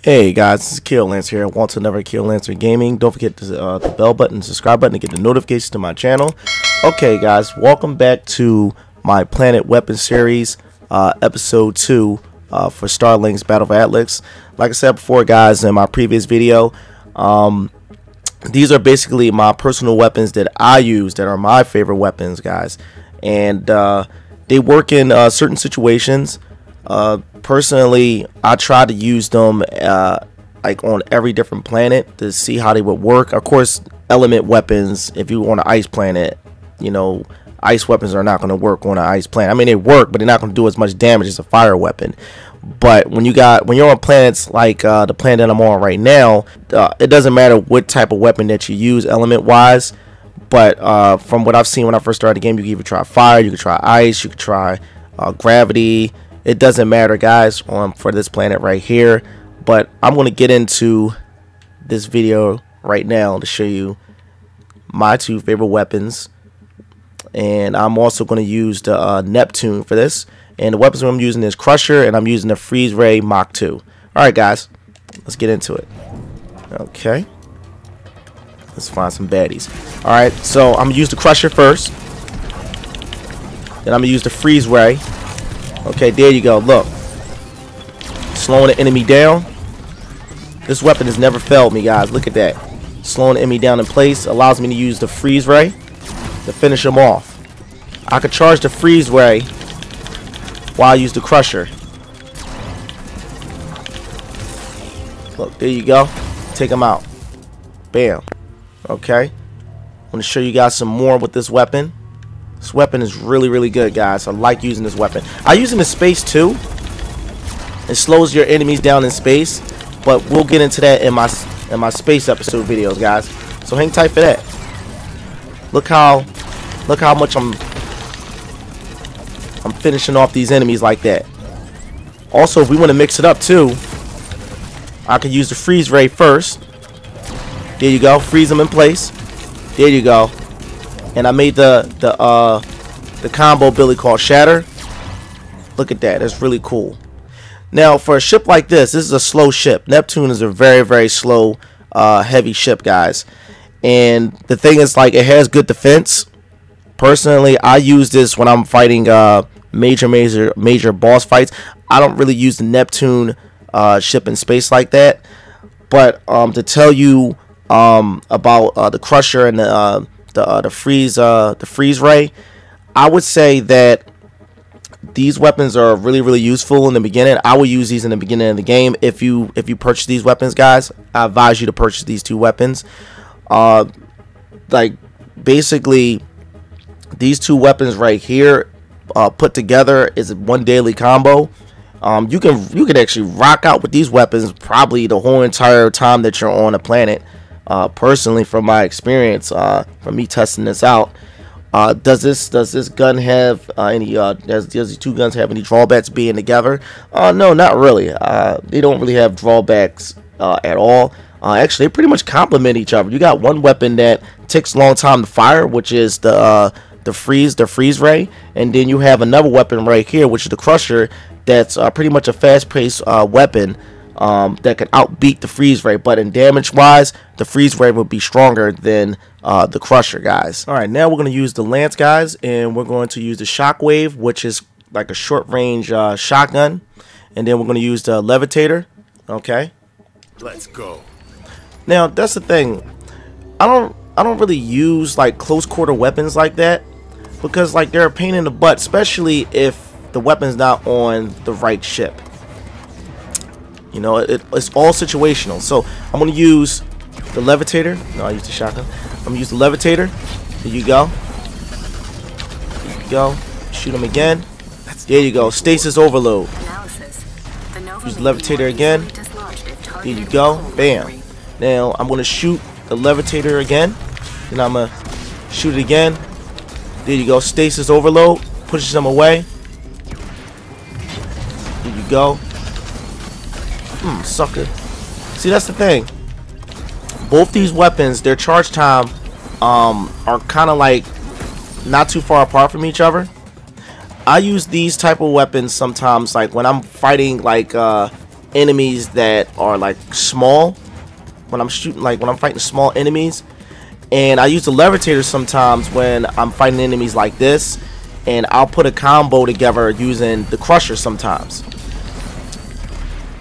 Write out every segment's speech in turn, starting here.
Hey guys, this is Kill Lance here. Want to never Kill Lancer Gaming. Don't forget the bell button, subscribe button to get the notifications to my channel. Okay guys, welcome back to my Planet Weapon series, episode 2 for Starlink's Battle for Atlas. Like I said before guys in my previous video, these are basically my personal weapons that I use, that are my favorite weapons guys. And they work in certain situations. Personally, I try to use them like on every different planet to see how they would work. Of course, element weapons, if you on an ice planet, you know, ice weapons are not going to work on an ice planet. I mean, they work, but they're not going to do as much damage as a fire weapon. But when you're on planets like the planet that I'm on right now, it doesn't matter what type of weapon that you use element wise. But from what I've seen when I first started the game, you can either try fire, you can try ice, you can try gravity. It doesn't matter guys for this planet right here. But I'm going to get into this video right now to show you my two favorite weapons. And I'm also going to use the Neptune for this. And the weapons I'm using is Crusher, and I'm using the Freeze Ray Mach 2. Alright guys, let's get into it. Okay. Let's find some baddies. Alright, so I'm going to use the Crusher first. Then I'm going to use the Freeze Ray. Okay, there you go. Look. Slowing the enemy down. This weapon has never failed me, guys. Look at that. Slowing the enemy down in place. Allows me to use the Freeze Ray to finish him off. I could charge the Freeze Ray while I use the Crusher. Look, there you go. Take him out. Bam. Okay. I'm going to show you guys some more with this weapon. This weapon is really good guys. I like using this weapon. I use it in space too. It slows your enemies down in space, but we'll get into that in my space episode videos guys. So hang tight for that. Look how much I'm finishing off these enemies like that. Also, if we want to mix it up too, I could use the Freeze Ray first. There you go. Freeze them in place. There you go. And I made the combo ability called Shatter. Look at that. That's really cool. Now, for a ship like this is a slow ship. Neptune is a very slow, heavy ship, guys. And the thing is, like, it has good defense. Personally, I use this when I'm fighting major boss fights. I don't really use the Neptune ship in space like that. But to tell you about the Crusher and the Freeze Ray, I would say that these weapons are really useful in the beginning. I will use these in the beginning of the game. If you purchase these weapons guys, I advise you to purchase these two weapons. Like basically these two weapons right here put together is one daily combo. You can actually rock out with these weapons probably the whole entire time that you're on a planet. Personally, from my experience, from me testing this out, does this gun have any does these two guns have any drawbacks being together? No, not really. They don't really have drawbacks at all. Actually, they pretty much complement each other. You got one weapon that takes a long time to fire, which is the Freeze Ray, and then you have another weapon right here, which is the Crusher. That's pretty much a fast-paced weapon. That can outbeat the Freeze Ray, but in damage wise, the Freeze Ray will be stronger than the Crusher, guys. Alright, now we're going to use the Lance, guys, and we're going to use the Shockwave, which is like a short range shotgun, and then we're going to use the Levitator. Okay, let's go. Now that's the thing, I don't really use like close quarter weapons like that, because like they're a pain in the butt, especially if the weapon's not on the right ship. You know, it's all situational. So I'm going to use the Levitator. No, I used the shotgun. I'm going to use the Levitator. There you go. There you go. Shoot him again. There you go. Stasis Overload. Use the Levitator again. There you go. Bam. Now I'm going to shoot the Levitator again. Then I'm going to shoot it again. There you go. Stasis Overload. Pushes them away. There you go. Sucker. See, that's the thing. Both these weapons, their charge time are kind of like not too far apart from each other. I use these type of weapons sometimes, like when I'm fighting like enemies that are like small, when I'm shooting, like when I'm fighting small enemies. And I use the levitator sometimes when I'm fighting enemies like this, and I'll put a combo together using the crusher sometimes.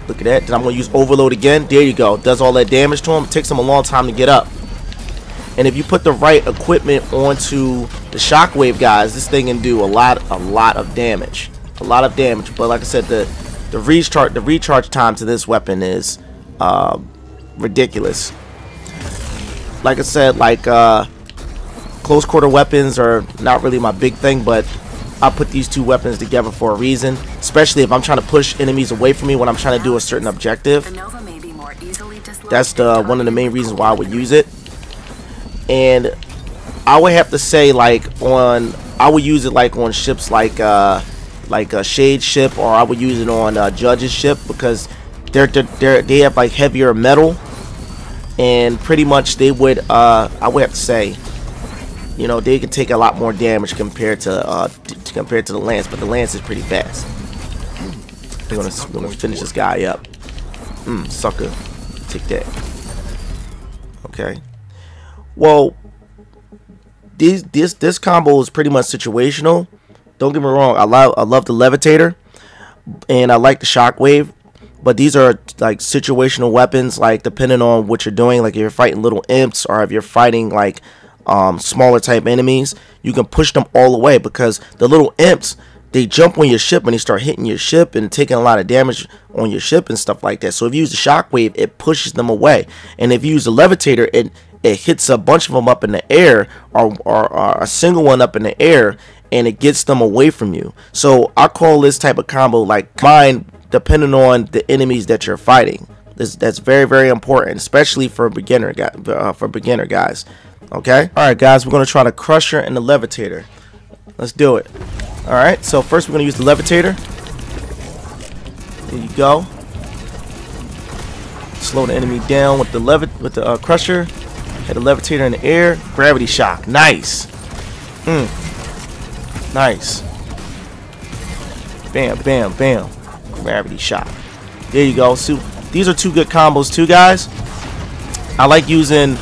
Look at that. Then I'm going to use overload again. There you go. Does all that damage to him. It takes him a long time to get up. And if you put the right equipment onto the shockwave, guys, this thing can do a lot of damage. A lot of damage. But like I said, the recharge time to this weapon is ridiculous. Like I said, like close quarter weapons are not really my big thing, but I put these two weapons together for a reason, especially if I'm trying to push enemies away from me when I'm trying to do a certain objective. That's one of the main reasons why I would use it. And I would have to say, like, I would use it like on ships like a Shade ship, or I would use it on Judge's ship, because they have like heavier metal, and pretty much they would I would have to say, you know, they can take a lot more damage compared to the Lance, but the Lance is pretty fast. We're gonna finish this guy up. Sucker, take that. Okay. Well, this combo is pretty much situational. Don't get me wrong. I love the levitator, and I like the shockwave. But these are like situational weapons, like depending on what you're doing. Like if you're fighting little imps, or if you're fighting like smaller type enemies, you can push them all away, because the little imps, they jump on your ship and they start hitting your ship and taking a lot of damage on your ship and stuff like that. So if you use the shockwave, it pushes them away. And if you use the levitator, it hits a bunch of them up in the air, or a single one up in the air, and it gets them away from you. So I call this type of combo like mine, depending on the enemies that you're fighting. That's very, very important, especially for beginner guys. Okay. All right, guys, we're gonna try the crusher and the levitator. Let's do it. All right. So first we're gonna use the levitator. There you go. Slow the enemy down with the crusher. Hit the levitator in the air. Gravity shock. Nice. Nice. Bam, bam, bam. Gravity shock. There you go. So these are two good combos too, guys. I like using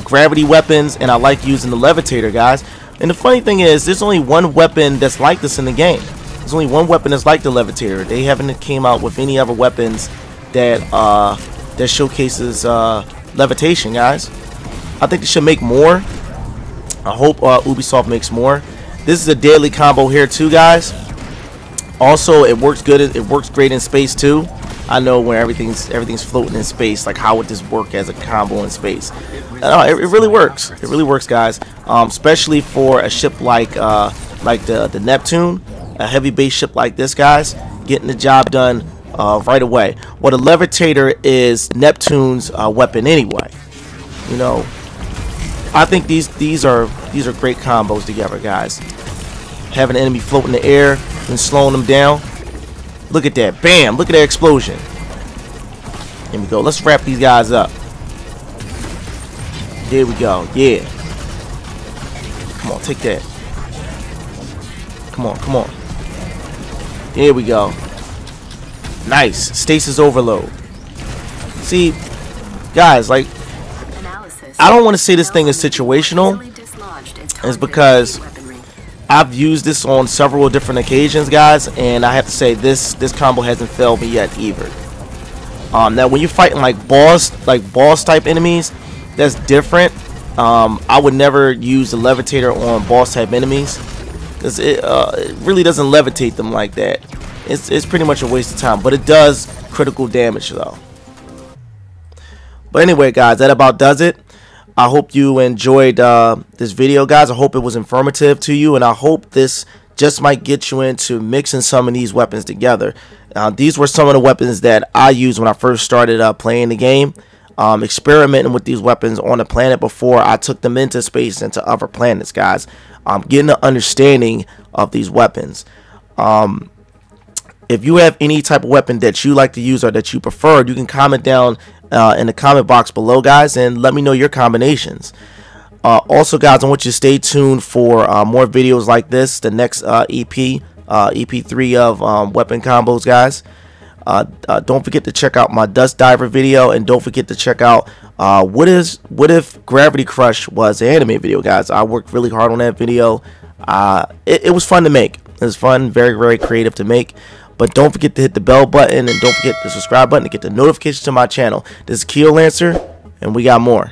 gravity weapons, and I like using the levitator, guys. And the funny thing is, there's only one weapon that's like this in the game. There's only one weapon that's like the levitator. They haven't came out with any other weapons that that showcases levitation, guys. I think they should make more. I hope Ubisoft makes more. This is a daily combo here too, guys. Also, it works good. It works great in space too. I know when everything's floating in space, like how would this work as a combo in space? It really works. It really works, guys. Especially for a ship like the Neptune, a heavy base ship like this, guys, getting the job done right away. Well, the levitator is Neptune's weapon anyway. You know, I think these are great combos together, guys. Having an enemy float in the air and slowing them down. Look at that. Bam. Look at that explosion. Here we go. Let's wrap these guys up. There we go. Yeah. Come on. Take that. Come on. Come on. There we go. Nice. Stasis overload. See, guys, like, I don't want to say this thing is situational. It's because I've used this on several different occasions, guys, and I have to say this combo hasn't failed me yet either. Now when you're fighting like boss type enemies, that's different. I would never use the levitator on boss type enemies, because it really doesn't levitate them like that. It's pretty much a waste of time, but it does critical damage though. But anyway, guys, that about does it. I hope you enjoyed this video, guys. I hope it was informative to you, and I hope this just might get you into mixing some of these weapons together. These were some of the weapons that I used when I first started playing the game, experimenting with these weapons on the planet before I took them into space, into other planets, guys. Getting an understanding of these weapons. If you have any type of weapon that you like to use or that you prefer, you can comment down in the comment box below, guys, and let me know your combinations. Also, guys, I want you to stay tuned for more videos like this, the next EP3 of weapon combos, guys. Don't forget to check out my Dust Diver video, and don't forget to check out what if Gravity Crush was an anime video, guys. I worked really hard on that video. It was fun to make. It was fun, very creative to make. But don't forget to hit the bell button, and don't forget the subscribe button to get the notifications to my channel. This is Keolancer, and we got more.